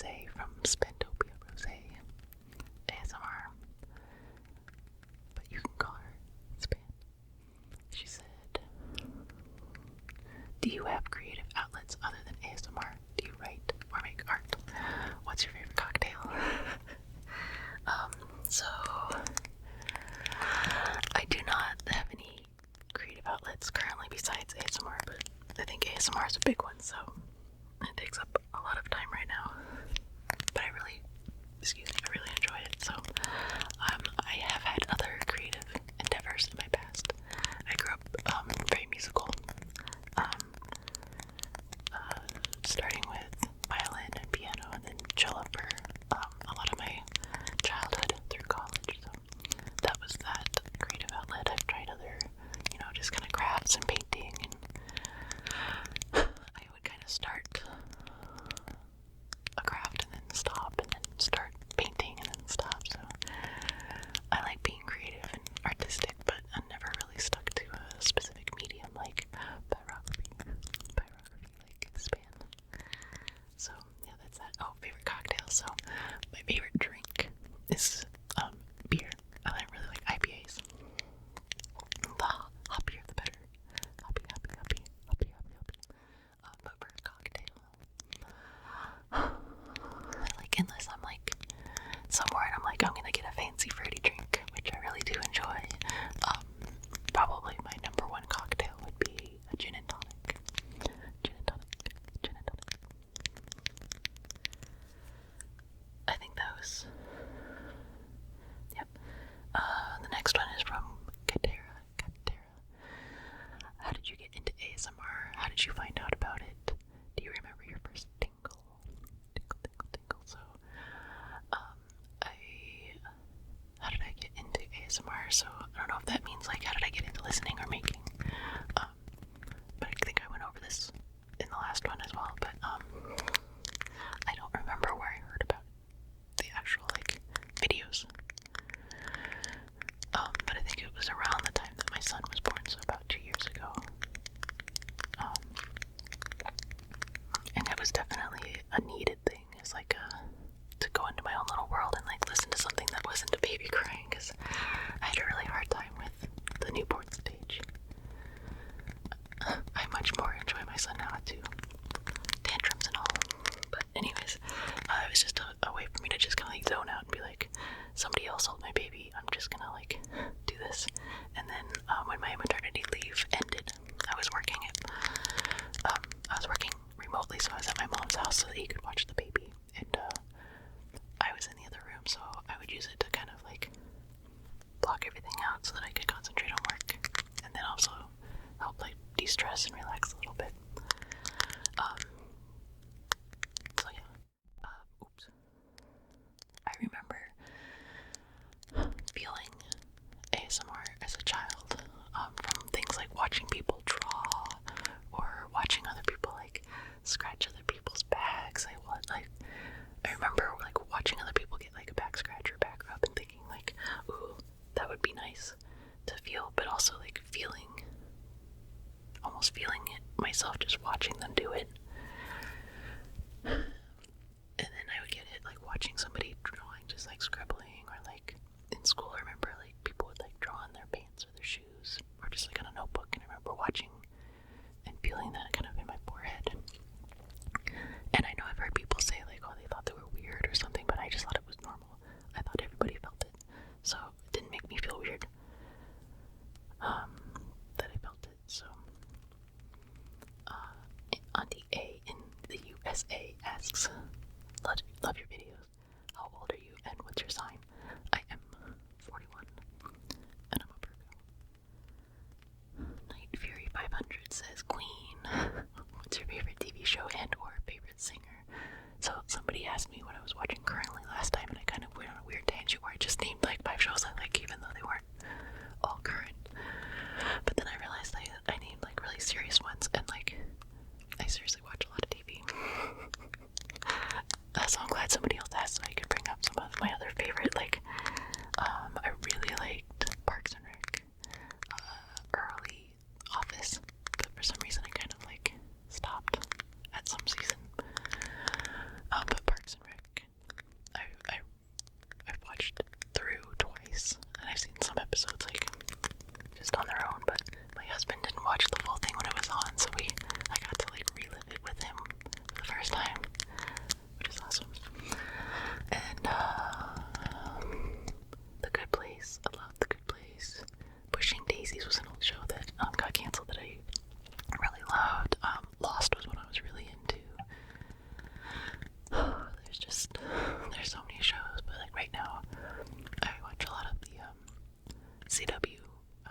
Rose from Spentopia Rose ASMR, but you can call her Span. She said, do you have creative outlets other than ASMR? Do you write or make art? What's your favorite cocktail? So I do not have any creative outlets currently besides ASMR, but I think ASMR is a big one, so it takes up a lot of time right now. But I really enjoy it. So I have had other creative endeavors in my past. I grew up very musical, starting with violin and piano, and then cello for a lot of my childhood through college. So that was that creative outlet. I've tried other, just kind of crafts and painting, and I would kind of start a craft and then stop, and then start painting and then stop. So I like being creative and artistic, but I never really stuck to a specific medium like pyrography like Span. So yeah, that's that. Oh, favorite cocktail. So my favorite drink is beer. I really like IPAs. The hoppier the better. Hoppy. But for a cocktail, unless I'm like somewhere and I'm like, I'm gonna get a fancy fruity drink, which I really do enjoy. Probably my number one cocktail would be a gin and tonic. I think those. Yep. The next one is from Katera. How did you get into ASMR? How did you find out about it? Do you remember your first tingle? So, how did I get into ASMR? So, I don't know if that means like, how did I get into listening or making? But I think I went over this in the last one as well, but, I don't remember where I heard about the actual, videos. But I think it was around the time that my son was born, so about 2 years ago. And it was definitely a needed thing. It's to go into my own little world and listen to something that wasn't a baby crying, because I had a really hard time with the newborn stage. I much more enjoy my son now too, tantrums and all. But anyways, it was just a way for me to just kind of zone out and be like, somebody else hold my baby, I'm just gonna do this. And then when my maternity leave ended, I was working remotely, so I was at my mom's house so that he could watch the baby, and I was in the other room, so I would use it to kind of block everything out so that I could concentrate on work, and then also help de-stress and relax a little bit. So yeah, oops. I remember feeling ASMR as a child, from things like watching people draw, or watching other people scratch other people's backs. I remember watching other people get a back scratch or back rub and thinking ooh, that would be nice to feel, but also almost feeling it myself, just watching them do it. And then I would get it watching somebody drawing, just scribbling, or in school I remember people would draw on their pants or their shoes, or just on a notebook, and I remember watching and feeling that kind of in my forehead. And I know I've heard people say oh, they thought they were weird or something, but I just thought it was normal. I thought everybody felt it, so it didn't make me feel weird that I felt it. So Auntie A in the USA asks, love your videos. How old are you and what's your sign? I am 41 and I'm a Virgo. Night Fury 500 says, Queen, what's your favorite TV show and or favorite singer? So somebody asked me what I was watching currently last time, and I kind of went on a weird tangent where I just named 5 shows I like, even though they weren't all current. But then I realized I named really serious ones, and I seriously watch a lot of TV. So I'm glad somebody else asked so I could bring up some of my other favorite, I really liked Parks and Rec, early Office, but for some reason I kind of stopped at some season. But Parks and Rec CW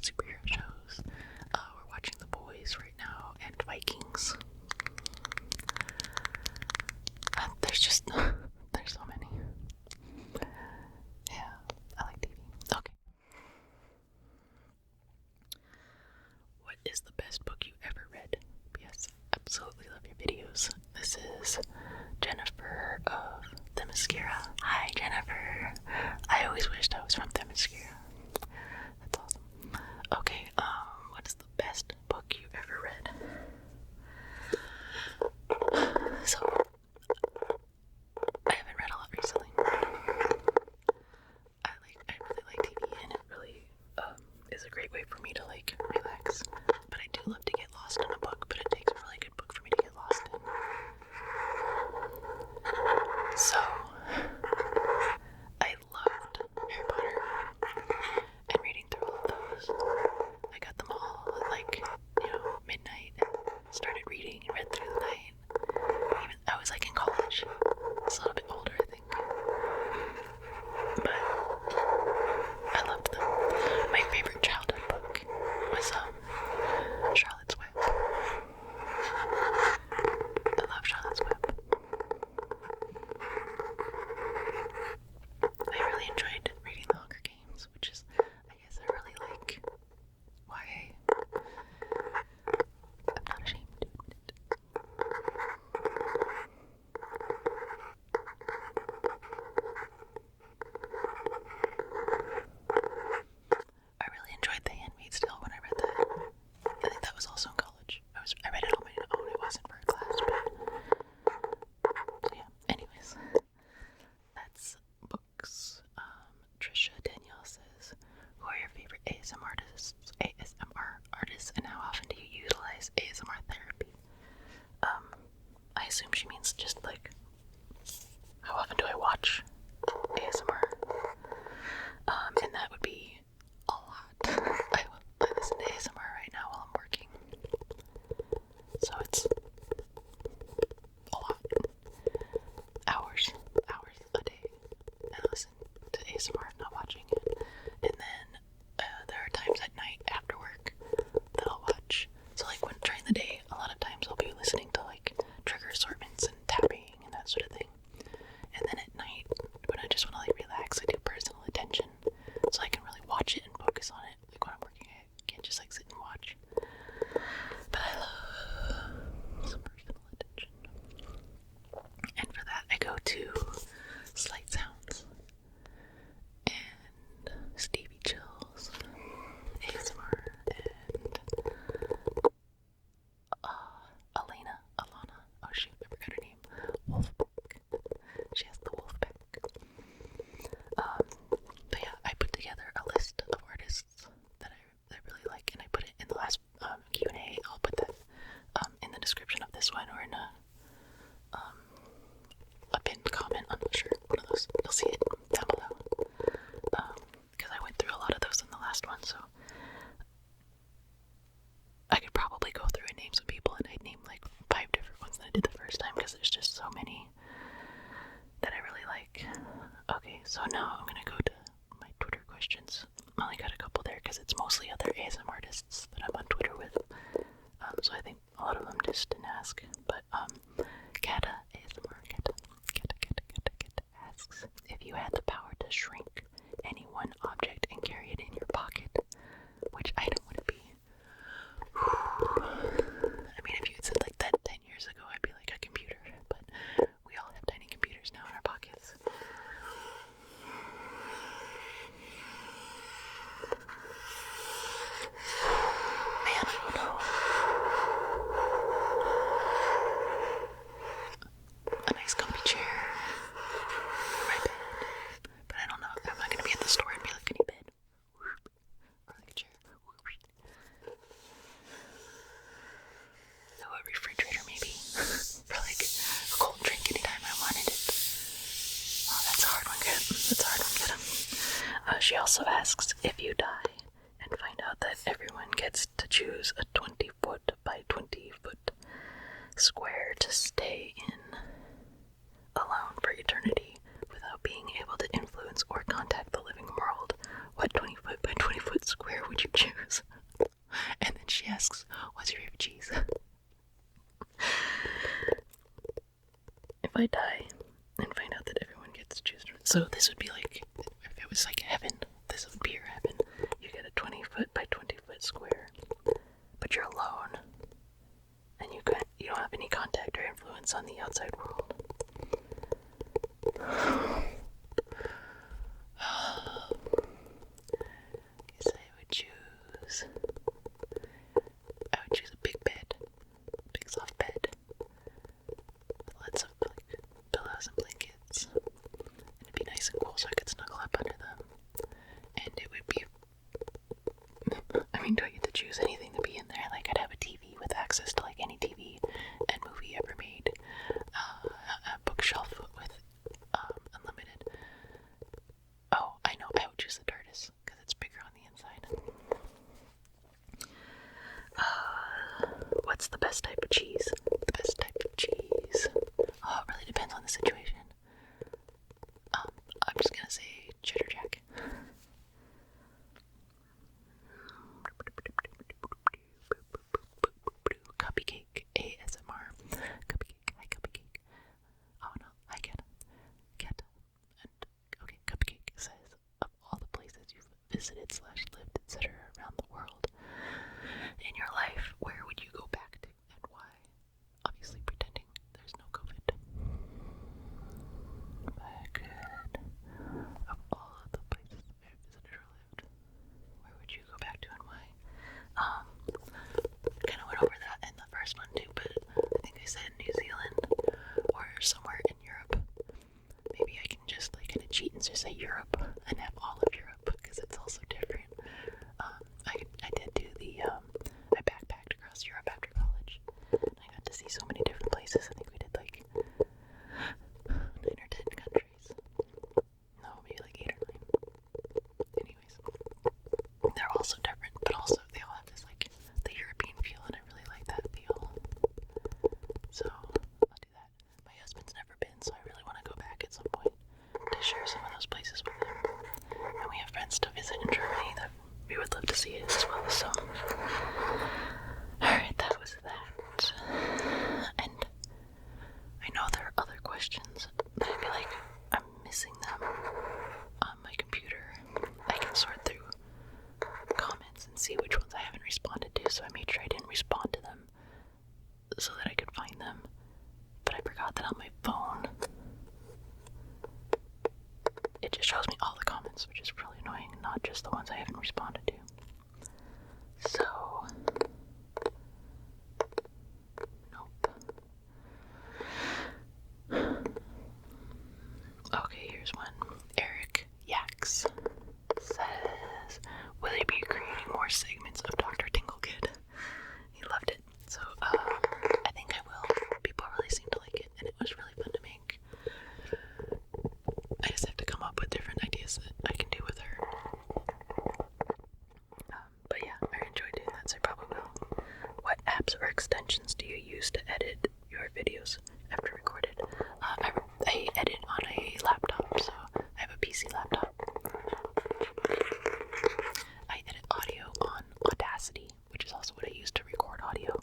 superhero shows. We're watching The Boys right now and Vikings. There's so many. Yeah, I like TV. Okay. What is the best book you ever read? Yes, absolutely love your videos. This is Jennifer of Themyscira. Hi, Jennifer. I always wished I was from Themyscira. That's awesome. Okay, what is the best book you ever read? So, I haven't read a lot recently. I really like TV, and it really is a great way for me to like relax. But I do love to get lost in a book, but it takes a really good book for me to get lost in. So, I loved Harry Potter, and reading through all of those. I got them all at like, midnight, started reading and read through the night. Even I was like in college. It's a little bit older, I think. But I loved them. My favorite childhood book was Charlotte's Web. I love Charlotte's Web. I really enjoyed reading The Hunger Games, which is, I guess I really like YA. I'm not ashamed to admit it. I really enjoyed The Handmaid's Tale when I read that. I think that was also in college. I read it on my own. It wasn't for a class, but so yeah. Anyways, that's books. Trisha Danielle says, "Who are your favorite ASMR artists, and how often do you utilize ASMR therapy?" I assume she means just like, how often do I watch ASMR? And that would be a lot. I listen to ASMR right now while I'm working. So it's a lot. Hours a day. I listen to ASMR, not watching it. And then there are times at night after work that I'll watch. So like during the day, a lot of times I'll be listening to like trigger assortments and tapping and that sort of thing. And then at night, when I just want to like relax, I do personal attention, so I can really watch it and focus on it. Like when I'm working, I can't just like sit and watch. But I love some personal attention. And for that, I go to Slight Sounds and Stevie Chills, ASMR, and Alana, oh shoot, I forgot her name, Wolfpack. She has the Wolfpack. But yeah, I put together a list of artists that I really like, and I put it in the last Q&A. I'll put that in the description of this one, or in a pinned comment. I'm not sure, one of those. You'll see it down below. Because I went through a lot of those in the last one, so I could probably go through and name some people, and I'd name like 5 different ones that I did the first time, because there's just so many that I really like. Okay, so now I'm gonna go to my Twitter questions. I only got a couple there because it's mostly other ASM artists that I'm on Twitter with. So I think a lot of them just didn't ask. But Kata ASMR Kata asks, if you had the power to shrink any one object and carry it in your pocket, which item would it be? I mean, if you had said like that 10 years ago, I'd be like a computer, but we all have tiny computers now in our pockets. Man, I don't know. A nice comfy chair, my bed, but I don't know. I'm not gonna be at the store and be like, "Any bed?" Or like a chair. So a refrigerator maybe, for like a cold drink anytime I wanted it. Oh, that's a hard one, get him. She also asks, if you die and find out that everyone gets to choose a 20-foot by 20-foot square to stay in alone for eternity without being able to influence or contact the living world, what 20-foot by 20-foot So this would be like, if it was like heaven, this would be your heaven. You get a 20 foot by 20 foot square, but you're alone, and you don't have any contact or influence on the outside world. Guess I would choose a big bed, big soft bed, with lots of like pillows and blankets, and it'd be nice and cool so I could snuggle up under them. And it would be, I mean, do I get to choose anything to be in there? Like, I'd have a TV with access to like any TV and movie ever made, a bookshelf with unlimited. Oh, I know, I would choose the TARDIS because it's bigger on the inside. What's the best type of cheese? The best type of cheese. Oh, it really depends on the situation. I'm just gonna say cheddar jack. Cupcake ASMR. Cupcake. Hi, cupcake. Oh no, hi, cat. Cat. And okay, cupcake says, of all the places you've visited / lived, etc. around the world, in your life, where would you go back to and why? Obviously pretending there's no COVID. Back of all of the places I've visited or lived, where would you go back to and why? Kind of went over that in the first one too, but I think I said New Zealand or somewhere in Europe. Maybe I can just like kind of cheat and just say Europe and have all of Europe because it's also different. I did do I backpacked across Europe after college. I got to see so many different places. I think we did like 9 or 10 countries. No, maybe like 8 or 9. Anyways, they're also different, but also they all have this like the European feel, and I really like that feel. So I'll do that. My husband's never been, so I really want to go back at some point to share some of those places with him. And we have friends to visit in Germany that we would love to see as well. So, alright, that was that. And I know there are other questions, but I feel like I'm missing them on my computer. I can sort through comments and see which ones I haven't responded to, so I made sure I didn't respond to them so that I could find them. But I forgot that on my phone it just shows me all the comments, which is really annoying, not just the ones I haven't responded to. So, nope. Okay, here's one. Eric Yaks says, will you be creating more segments of Dr. Tinglegid? He loved it. So, I think I will. People really seem to like it, and it was really fun to make. I just have to come up with different ideas that I can do with her. But yeah, I enjoyed doing that, so I probably will. What apps or extensions do you use to edit your videos after recorded? I edit on a laptop, so I have a PC laptop. I edit audio on Audacity, which is also what I use to record audio.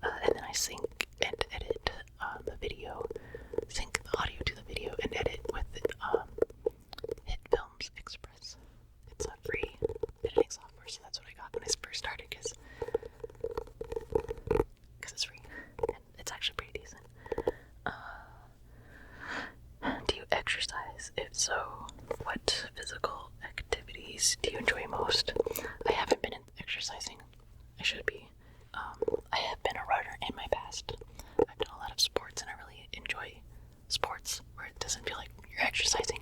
And then I sync and edit the video, sync the audio to the video, and edit with Hit Films Express. It's a free editing software, so that's what I got when I first started, because it's free, and it's actually pretty decent. Do you exercise? If so, what physical activities do you enjoy most? I haven't been exercising. I should be. I have been a runner in my past. I've done a lot of sports, and I really enjoy sports where it doesn't feel like you're exercising,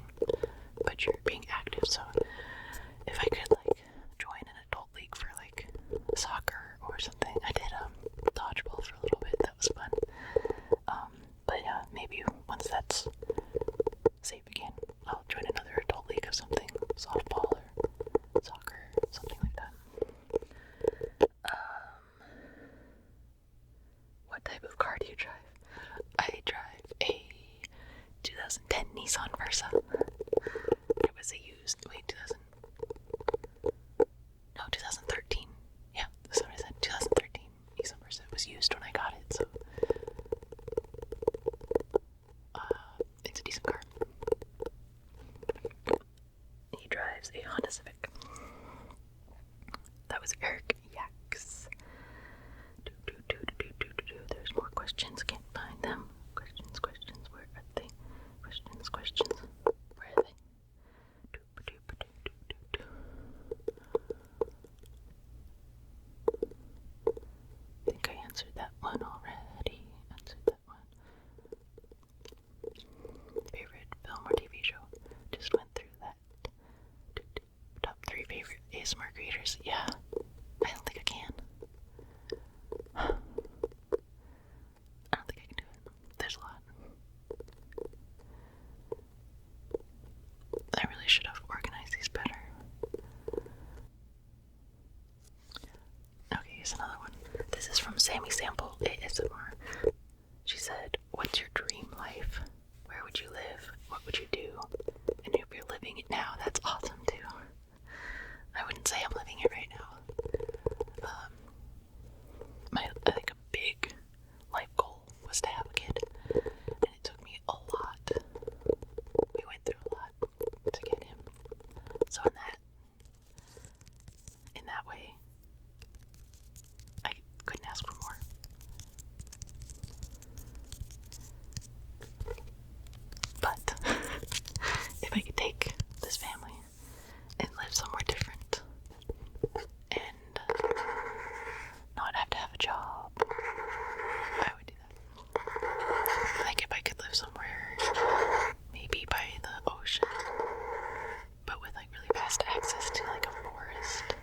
but you're being active. So if I could like join an adult league for like soccer or something. I did dodgeball for a little bit. That was fun. But yeah, maybe once that's safe again, I'll join another adult league of something, softball or soccer, something like that. What type of car do you drive? I drive a 2010 Nissan Versa. It was a used, 2013. Yeah, that's what I said, 2013 Nissan Versa. It was used when I got it, so it's a decent car. a Honda Civic. That was Eric Yaks. There's more questions. Can't find them. Questions. Where are they? Questions. Where are they? I think I answered that one already. Favorite film or TV show? Just went through that. Top 3 favorite ASMR creators. Yeah. I don't think I can. I don't think I can do it. There's a lot. I really should have organized these better. Okay, here's another one. This is from Sammy Sample ASMR. She said, "What's your dream life? Where would you live? What would you do? And if you're living it now, that's awesome too." I wouldn't say I'm living it right now. I think a big life goal was to have a kid, and it took me a lot. We went through a lot to get him. So in that way, I couldn't ask for more. But if I could take this family and live somewhere different and not have to have a job, I would do that. Like if I could live somewhere maybe by the ocean, but with like really fast access to like a forest.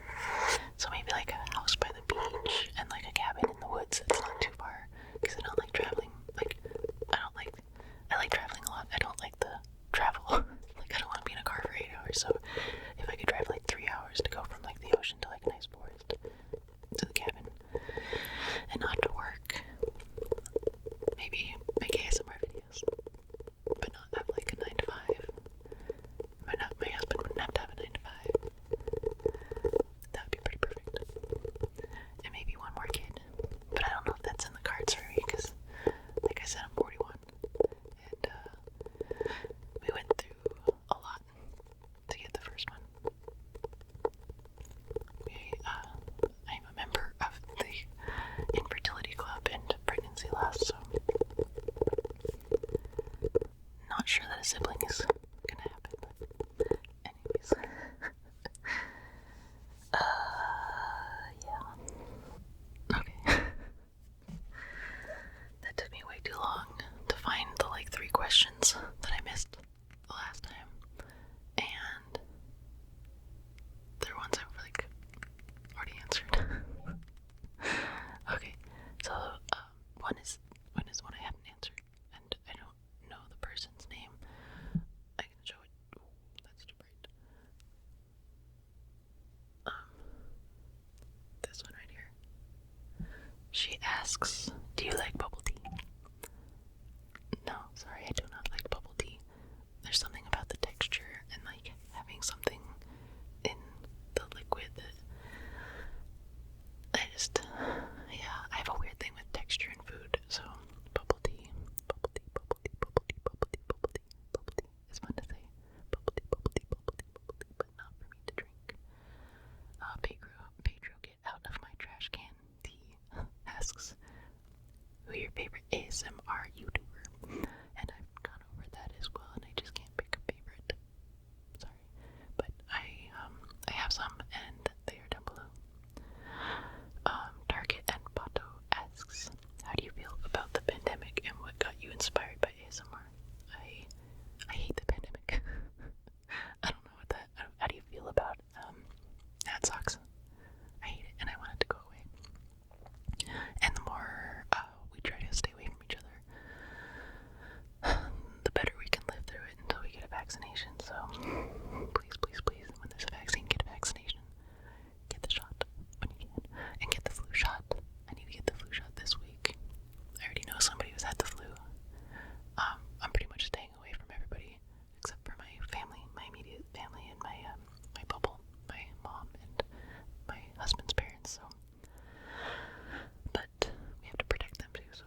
So maybe like a house by the beach and like a cabin in the woods that's not too far, because I don't like traveling. I like traveling a lot. I don't like the travel. Like I don't want to be in a car for 8 hours. So if I could drive like 3 hours to go from like the ocean to like a nice forest to the cabin and not to work, maybe make ASMR videos, but not have like a 9 to 5. My husband wouldn't have to have a 9 to 5. That would be pretty perfect. And maybe one more kid, but I don't know if that's in the cards for me because, like I said, I'm 41, and we went through a lot to get the first one. I'm a member of the infertility club and pregnancy loss, so not sure that a sibling is gonna happen, but anyways. Yeah. Okay. That took me way too long to find the like 3 questions that I missed the last time, and they're ones I've like already answered. Okay, so one is one I haven't answered, and I don't know the person's name. I can show it. Ooh, that's too bright. This one right here. She asks, "Do you like bubble tea?" No, sorry, I do not like bubble tea. There's something about the texture and like having something in the liquid that I have a weird thing with texture in food, so bubble tea. It's fun to say. Bubble tea, but not for me to drink. Pedro, get out of my trash can. Tea asks, "Who your favorite ASMR YouTuber?" And I've gone over that as well, and I just can't pick a favorite. Sorry, but I have some, and they are down below. Target and Pato asks, "How do you feel about the pandemic, and what got you inspired by ASMR?" I hate the pandemic. I don't know what that. How do you feel about that sucks? I hate it, and I want it to go away. And the more we try to stay away from each other, the better we can live through it until we get a vaccination. So please, when there's a vaccine, get a vaccination. Get the shot when you can. And get the flu shot. I need to get the flu shot this week. I already know somebody who's had the flu. I'm pretty much staying away from everybody except for my family, my immediate family, and my bubble, my mom and my husband's parents. So, but we have to protect them too. So,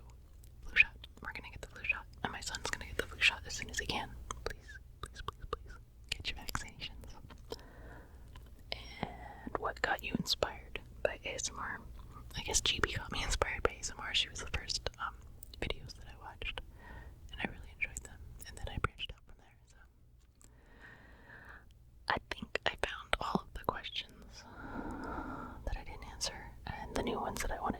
flu shot. We're gonna get the flu shot, and my son's gonna get the flu shot as soon as he can. Please, get your vaccine. that I want